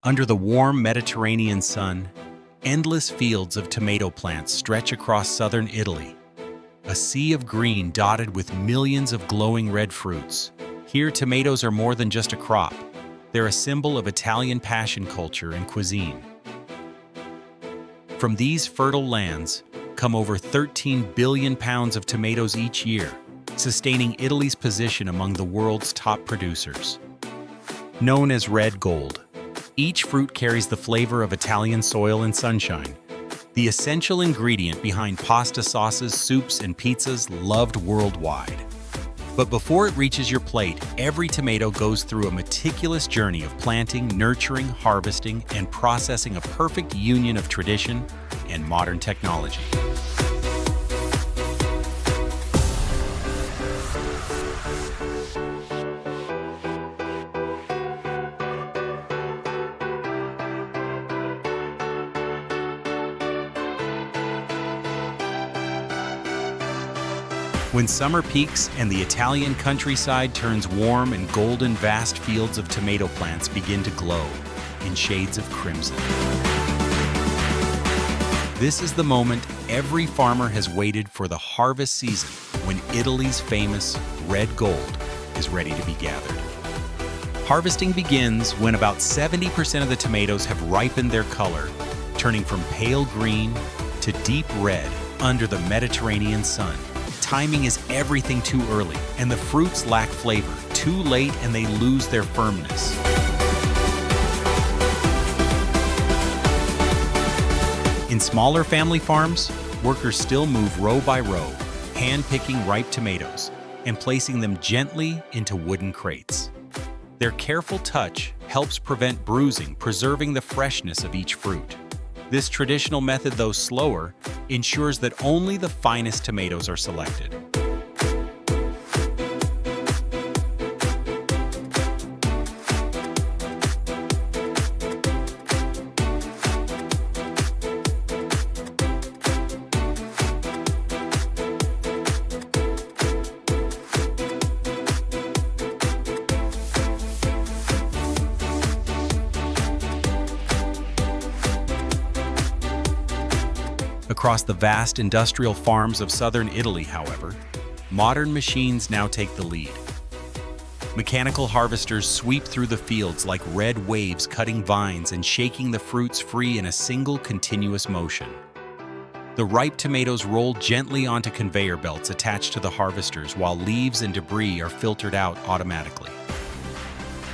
Under the warm Mediterranean sun, endless fields of tomato plants stretch across southern Italy, a sea of green dotted with millions of glowing red fruits. Here, tomatoes are more than just a crop. They're a symbol of Italian passion culture and cuisine. From these fertile lands come over 13 billion pounds of tomatoes each year, sustaining Italy's position among the world's top producers. Known as red gold, each fruit carries the flavor of Italian soil and sunshine, the essential ingredient behind pasta sauces, soups, and pizzas loved worldwide. But before it reaches your plate, every tomato goes through a meticulous journey of planting, nurturing, harvesting, and processing, a perfect union of tradition and modern technology. When summer peaks and the Italian countryside turns warm and golden, vast fields of tomato plants begin to glow in shades of crimson. This is the moment every farmer has waited for, the harvest season, when Italy's famous red gold is ready to be gathered. Harvesting begins when about 70% of the tomatoes have ripened their color, turning from pale green to deep red under the Mediterranean sun. Timing is everything. Too early, and the fruits lack flavor. Too late, and they lose their firmness. In smaller family farms, workers still move row by row, hand-picking ripe tomatoes and placing them gently into wooden crates. Their careful touch helps prevent bruising, preserving the freshness of each fruit. This traditional method, though slower, ensures that only the finest tomatoes are selected. Across the vast industrial farms of southern Italy, however, modern machines now take the lead. Mechanical harvesters sweep through the fields like red waves, cutting vines and shaking the fruits free in a single continuous motion. The ripe tomatoes roll gently onto conveyor belts attached to the harvesters, while leaves and debris are filtered out automatically.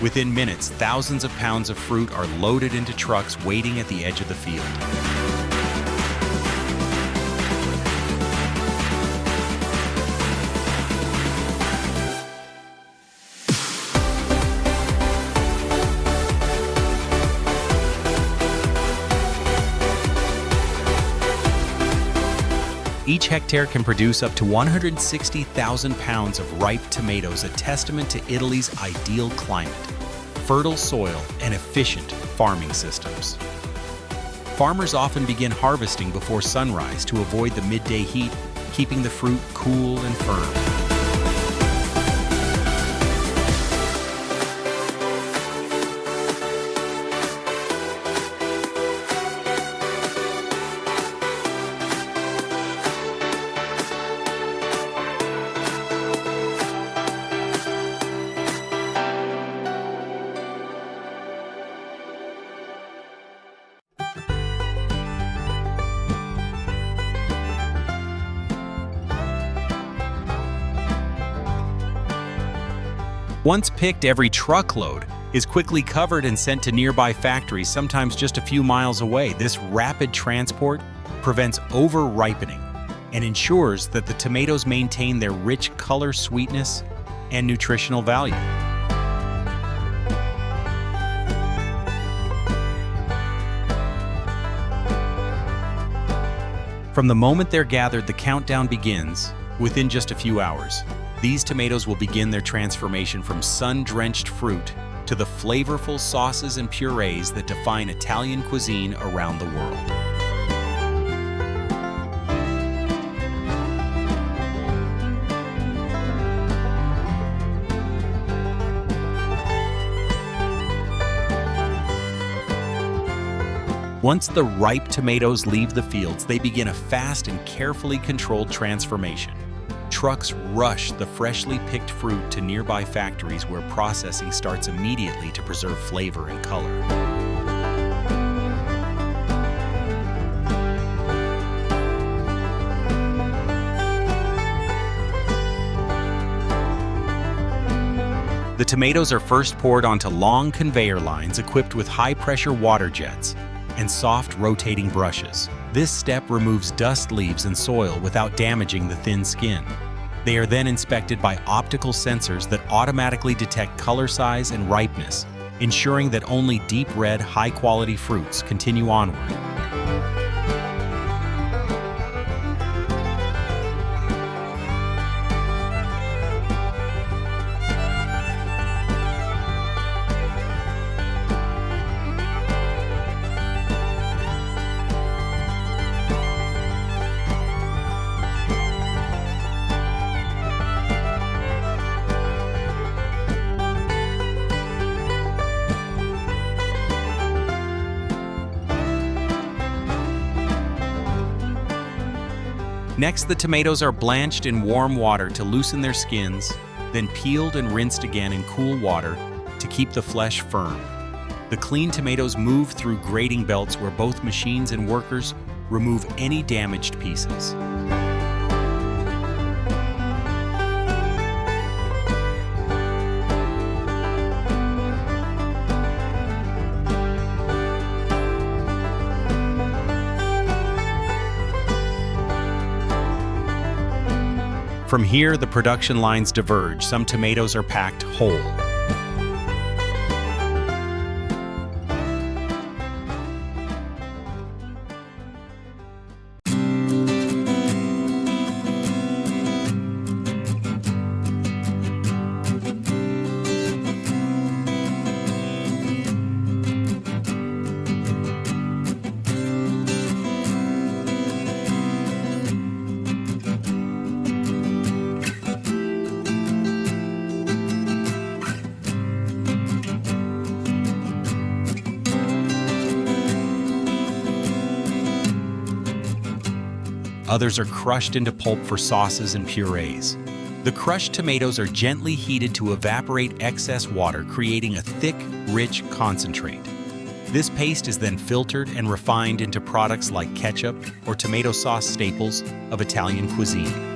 Within minutes, thousands of pounds of fruit are loaded into trucks waiting at the edge of the field. Each hectare can produce up to 160,000 pounds of ripe tomatoes, a testament to Italy's ideal climate, fertile soil, and efficient farming systems. Farmers often begin harvesting before sunrise to avoid the midday heat, keeping the fruit cool and firm. Once picked, every truckload is quickly covered and sent to nearby factories, sometimes just a few miles away. This rapid transport prevents over-ripening and ensures that the tomatoes maintain their rich color, sweetness, and nutritional value. From the moment they're gathered, the countdown begins. Within just a few hours, these tomatoes will begin their transformation from sun-drenched fruit to the flavorful sauces and purees that define Italian cuisine around the world. Once the ripe tomatoes leave the fields, they begin a fast and carefully controlled transformation. Trucks rush the freshly picked fruit to nearby factories where processing starts immediately to preserve flavor and color. The tomatoes are first poured onto long conveyor lines equipped with high-pressure water jets and soft rotating brushes. This step removes dust, leaves, and soil without damaging the thin skin. They are then inspected by optical sensors that automatically detect color size and ripeness, ensuring that only deep red, high-quality fruits continue onward. Next, the tomatoes are blanched in warm water to loosen their skins, then peeled and rinsed again in cool water to keep the flesh firm. The clean tomatoes move through grating belts where both machines and workers remove any damaged pieces. From here, the production lines diverge. Some tomatoes are packed whole. Others are crushed into pulp for sauces and purees. The crushed tomatoes are gently heated to evaporate excess water, creating a thick, rich concentrate. This paste is then filtered and refined into products like ketchup or tomato sauce, staples of Italian cuisine.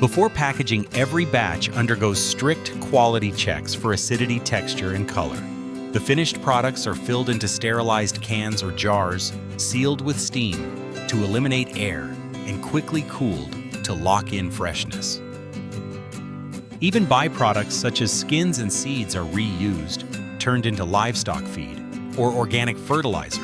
Before packaging, every batch undergoes strict quality checks for acidity, texture, and color. The finished products are filled into sterilized cans or jars, sealed with steam to eliminate air, and quickly cooled to lock in freshness. Even byproducts such as skins and seeds are reused, turned into livestock feed or organic fertilizer,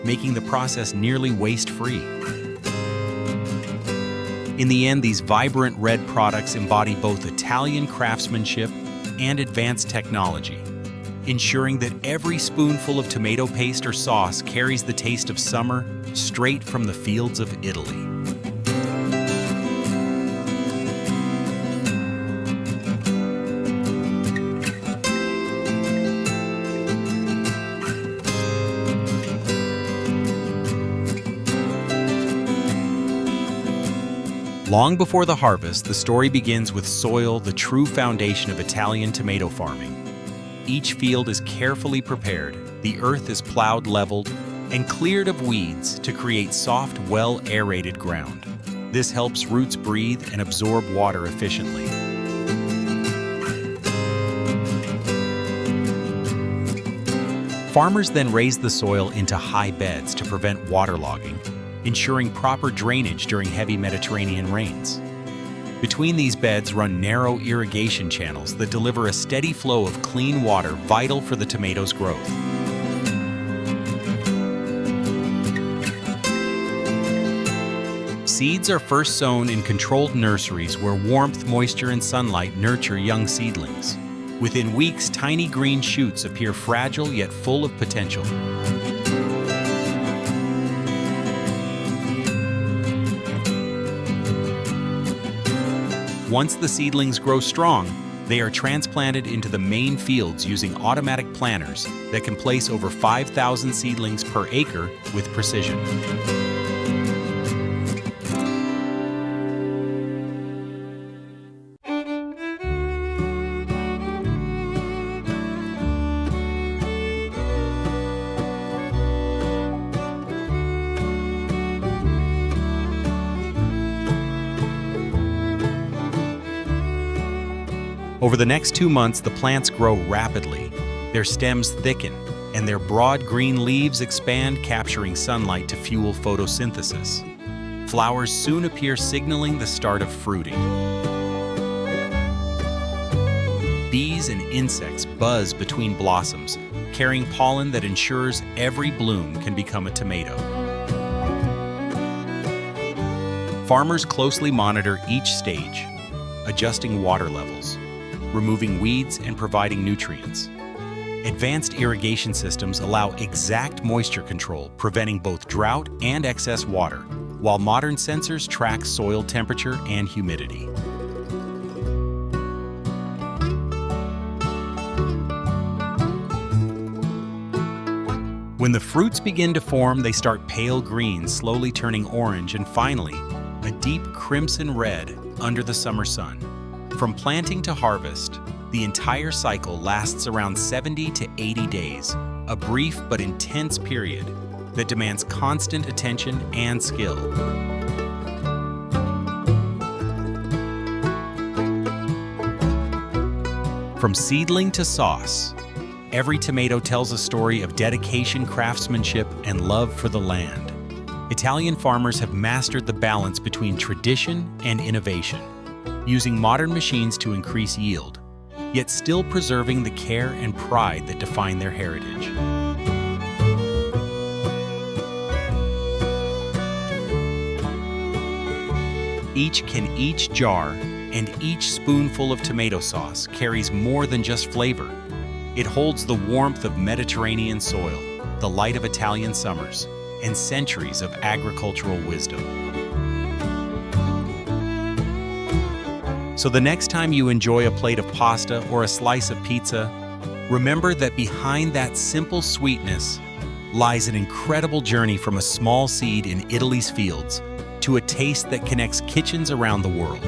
making the process nearly waste-free. In the end, these vibrant red products embody both Italian craftsmanship and advanced technology, ensuring that every spoonful of tomato paste or sauce carries the taste of summer straight from the fields of Italy. Long before the harvest, the story begins with soil, the true foundation of Italian tomato farming. Each field is carefully prepared, the earth is plowed, leveled, and cleared of weeds to create soft, well-aerated ground. This helps roots breathe and absorb water efficiently. Farmers then raise the soil into high beds to prevent waterlogging, ensuring proper drainage during heavy Mediterranean rains. Between these beds run narrow irrigation channels that deliver a steady flow of clean water vital for the tomatoes' growth. Seeds are first sown in controlled nurseries where warmth, moisture, and sunlight nurture young seedlings. Within weeks, tiny green shoots appear fragile yet full of potential. Once the seedlings grow strong, they are transplanted into the main fields using automatic planters that can place over 5,000 seedlings per acre with precision. Over the next 2 months, the plants grow rapidly. Their stems thicken, and their broad green leaves expand, capturing sunlight to fuel photosynthesis. Flowers soon appear, signaling the start of fruiting. Bees and insects buzz between blossoms, carrying pollen that ensures every bloom can become a tomato. Farmers closely monitor each stage, adjusting water levels, removing weeds, and providing nutrients. Advanced irrigation systems allow exact moisture control, preventing both drought and excess water, while modern sensors track soil temperature and humidity. When the fruits begin to form, they start pale green, slowly turning orange, and finally, a deep crimson red under the summer sun. From planting to harvest, the entire cycle lasts around 70 to 80 days, a brief but intense period that demands constant attention and skill. From seedling to sauce, every tomato tells a story of dedication, craftsmanship, and love for the land. Italian farmers have mastered the balance between tradition and innovation, using modern machines to increase yield, yet still preserving the care and pride that define their heritage. Each jar and each spoonful of tomato sauce carries more than just flavor. It holds the warmth of Mediterranean soil, the light of Italian summers, and centuries of agricultural wisdom. So the next time you enjoy a plate of pasta or a slice of pizza, remember that behind that simple sweetness lies an incredible journey from a small seed in Italy's fields to a taste that connects kitchens around the world.